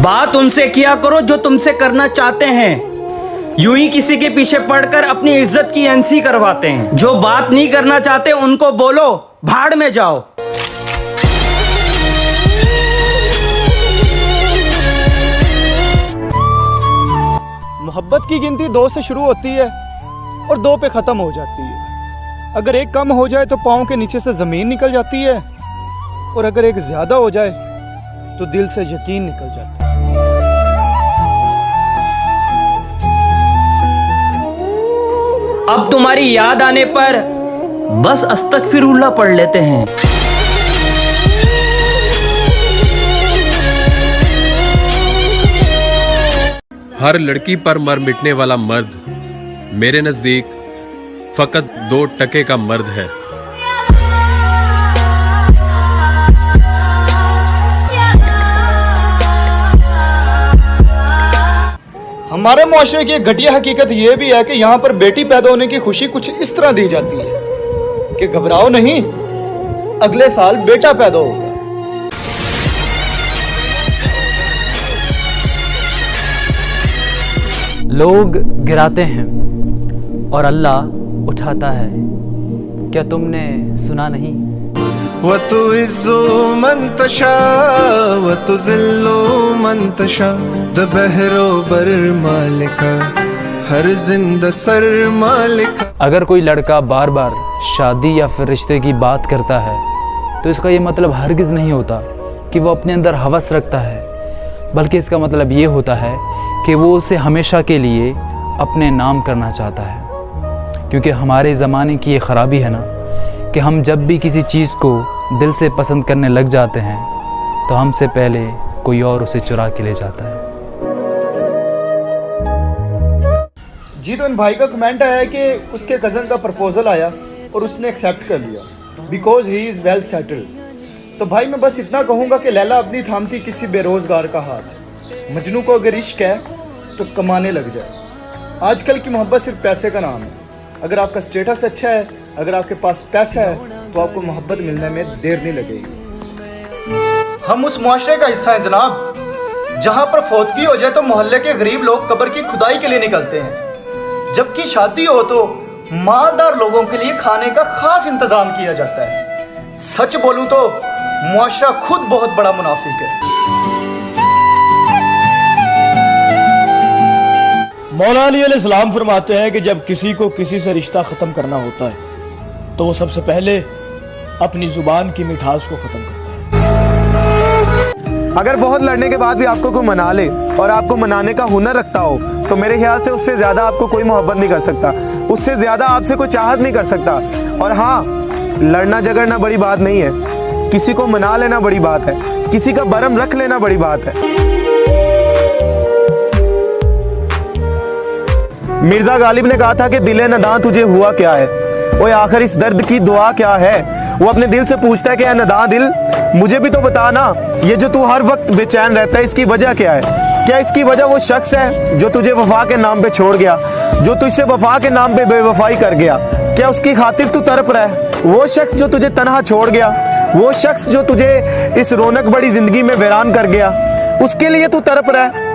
बात उनसे किया करो जो तुमसे करना चाहते हैं। यूं ही किसी के पीछे पड़कर अपनी इज्जत की एनसी करवाते हैं। जो बात नहीं करना चाहते उनको बोलो भाड़ में जाओ। मोहब्बत की गिनती 2 से शुरू होती है और 2 पे ख़त्म हो जाती है। अगर एक कम हो जाए तो पाँव के नीचे से ज़मीन निकल जाती है, और अगर एक ज़्यादा हो जाए तो दिल से यकीन निकल जाता है। अब तुम्हारी याद आने पर बस अस्तगफिरुल्लाह पढ़ लेते हैं। हर लड़की पर मर मिटने वाला मर्द मेरे नजदीक फकत 2 टके का मर्द है। हमारे मुआशरे की एक घटिया हकीकत यह भी है कि यहाँ पर बेटी पैदा होने की खुशी कुछ इस तरह दी जाती है कि घबराओ नहीं, अगले साल बेटा पैदा होगा। लोग गिराते हैं और अल्लाह उठाता है, क्या तुमने सुना नहीं? वतुइज़्ज़ु मन तशा वतुज़िल्लु मन तशा द बहरो बर मालिका हर जिंदा सर मालिका। अगर कोई लड़का बार बार शादी या फिर रिश्ते की बात करता है तो इसका ये मतलब हरगिज़ नहीं होता कि वो अपने अंदर हवस रखता है, बल्कि इसका मतलब ये होता है कि वो उसे हमेशा के लिए अपने नाम करना चाहता है। क्योंकि हमारे ज़माने की ये ख़राबी है ना कि हम जब भी किसी चीज़ को दिल से पसंद करने लग जाते हैं तो हमसे पहले कोई और उसे चुरा के ले जाता है। जी, तो इन भाई का कमेंट आया कि उसके कज़न का प्रपोजल आया और उसने एक्सेप्ट कर लिया because he is well settled. तो भाई मैं बस इतना कहूँगा कि लैला अपनी थामती किसी बेरोज़गार का हाथ। मजनू को अगर इश्क है तो कमाने लग जाए। आजकल की मोहब्बत सिर्फ पैसे का नाम है। अगर आपका स्टेटस अच्छा है, अगर आपके पास पैसा है तो आपको मोहब्बत मिलने में देर नहीं लगेगी। हम उस मुआशरे का हिस्सा हैं जनाब जहाँ पर फौतगी हो जाए तो मोहल्ले के गरीब लोग कब्र की खुदाई के लिए निकलते हैं, जबकि शादी हो तो मालदार लोगों के लिए खाने का खास इंतजाम किया जाता है। सच बोलूं तो मुआशरा खुद बहुत बड़ा मुनाफिक है। मौला अली अलैहिस्सलाम फरमाते हैं कि जब किसी को किसी से रिश्ता ख़त्म करना होता है तो वो सबसे पहले अपनी ज़ुबान की मिठास को ख़त्म करता है। अगर बहुत लड़ने के बाद भी आपको कोई मना ले और आपको मनाने का हुनर रखता हो तो मेरे ख्याल से उससे ज़्यादा आपको कोई मोहब्बत नहीं कर सकता, उससे ज़्यादा आपसे कोई चाहत नहीं कर सकता। और हाँ, लड़ना झगड़ना बड़ी बात नहीं है, किसी को मना लेना बड़ी बात है, किसी का बरम रख लेना बड़ी बात है। मिर्जा गालिब ने कहा था कि दिले नदां तुझे हुआ क्या है, वो आखिर इस दर्द की दुआ क्या है। वो अपने दिल से पूछता है कि ऐ नदां दिल मुझे भी तो बता ना, ये जो तू हर वक्त बेचैन रहता है इसकी वजह क्या है? क्या इसकी वजह वो शख्स है जो तुझे वफा के नाम पे छोड़ गया, जो तुझसे वफा के नाम पे बेवफाई कर गया? क्या उसकी खातिर तू तड़प रहा है? वो शख्स जो तुझे तन्हा छोड़ गया, वो शख्स जो तुझे इस रौनक बड़ी जिंदगी में वीरान कर गया, उसके लिए तू तड़प रहा है?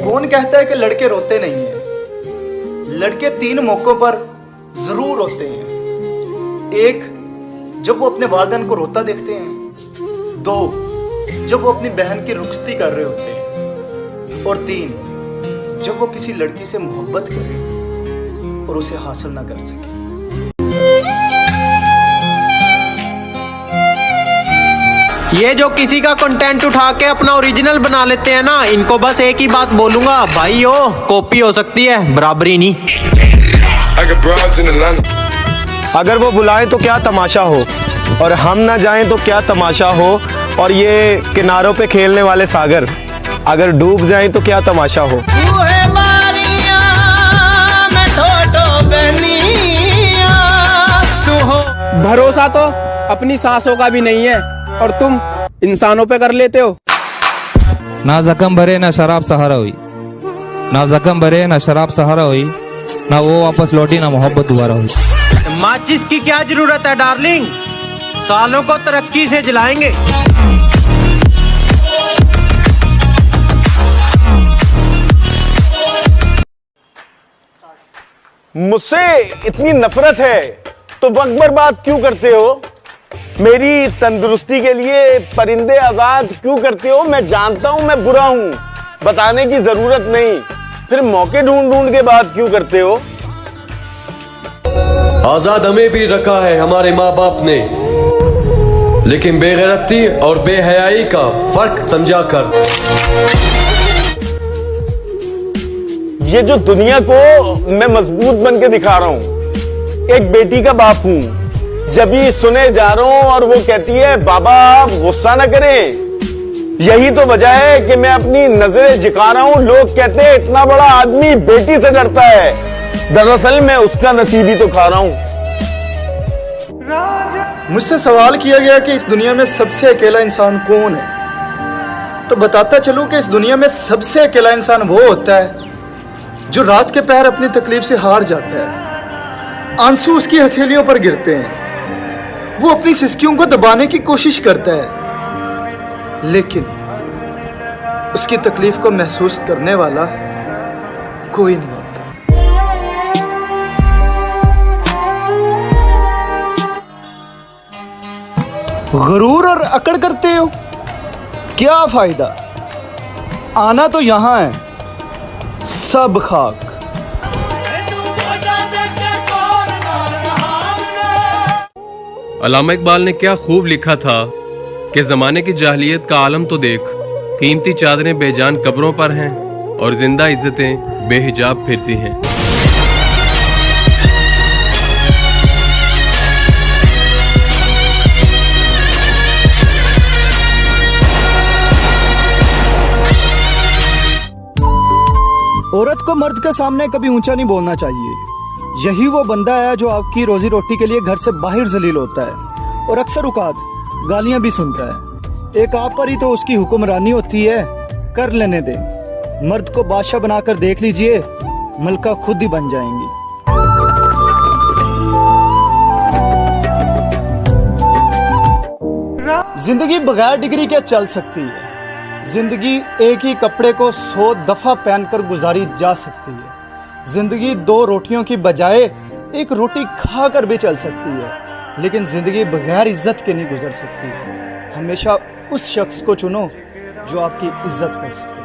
कौन कहता है कि लड़के रोते नहीं हैं? लड़के 3 मौकों पर जरूर रोते हैं। 1, जब वो अपने वालिदैन को रोता देखते हैं। 2, जब वो अपनी बहन की रुखसती कर रहे होते हैं। और 3, जब वो किसी लड़की से मोहब्बत करे और उसे हासिल ना कर सके। ये जो किसी का कंटेंट उठा के अपना ओरिजिनल बना लेते हैं ना, इनको बस एक ही बात बोलूंगा, भाई हो कॉपी हो सकती है, बराबरी नहीं। अगर वो बुलाएं तो क्या तमाशा हो और हम ना जाएं तो क्या तमाशा हो, और ये किनारों पे खेलने वाले सागर अगर डूब जाएं तो क्या तमाशा हो। भरोसा तो अपनी सांसों का भी नहीं है और तुम इंसानों पे कर लेते हो। ना जख्म भरे ना शराब सहारा हुई, ना जख्म भरे ना शराब सहारा हुई, ना वो वापस लौटी ना मोहब्बत दोबारा हुई। माचिस की क्या जरूरत है डार्लिंग, सालों को तरक्की से जलाएंगे। मुझसे इतनी नफरत है तो वक्त बर्बाद क्यों करते हो? मेरी तंदुरुस्ती के लिए परिंदे आजाद क्यों करते हो? मैं जानता हूं मैं बुरा हूं, बताने की जरूरत नहीं, फिर मौके ढूंढ ढूंढ के बात क्यों करते हो? आजाद हमें भी रखा है हमारे माँ बाप ने, लेकिन बेगैरती और बेहयाई का फर्क समझा कर। ये जो दुनिया को मैं मजबूत बन के दिखा रहा हूं, एक बेटी का बाप हूं, जब ये सुने जा रहा हूं और वो कहती है बाबा आप गुस्सा ना करें, यही तो वजह है कि मैं अपनी नजरें झुका रहा हूं। लोग कहते हैं इतना बड़ा आदमी बेटी से डरता है, दरअसल मैं उसका नसीब ही तो खा रहा हूं। मुझसे सवाल किया गया कि इस दुनिया में सबसे अकेला इंसान कौन है, तो बताता चलूं कि इस दुनिया में सबसे अकेला इंसान वो होता है जो रात के पहर अपनी तकलीफ से हार जाता है। आंसू उसकी हथेलियों पर गिरते हैं, वो अपनी सिसकियों को दबाने की कोशिश करता है, लेकिन उसकी तकलीफ को महसूस करने वाला कोई नहीं होता। गरूर और अकड़ करते हो, क्या फायदा? आना तो यहां है, सब खाक। अल्लामा इकबाल ने क्या खूब लिखा था कि जमाने की जाहिलियत का आलम तो देख, कीमती चादरें बेजान कब्रों पर हैं और जिंदा इज्जतें बेहिजाब फिरती हैं। औरत को मर्द के सामने कभी ऊंचा नहीं बोलना चाहिए। यही वो बंदा है जो आपकी रोजी रोटी के लिए घर से बाहर जलील होता है और अक्सर औकात गालियां भी सुनता है। एक आप पर ही तो उसकी हुक्मरानी होती है, कर लेने दे। मर्द को बादशाह बनाकर देख लीजिए, मलका खुद ही बन जाएंगी। जिंदगी बगैर डिग्री के चल सकती है। जिंदगी एक ही कपड़े को 100 दफा पहनकर गुजारी जा सकती है। जिंदगी 2 रोटियों की बजाय एक रोटी खाकर भी चल सकती है, लेकिन जिंदगी बगैर इज्जत के नहीं गुजर सकती। हमेशा उस शख्स को चुनो जो आपकी इज्जत कर सके।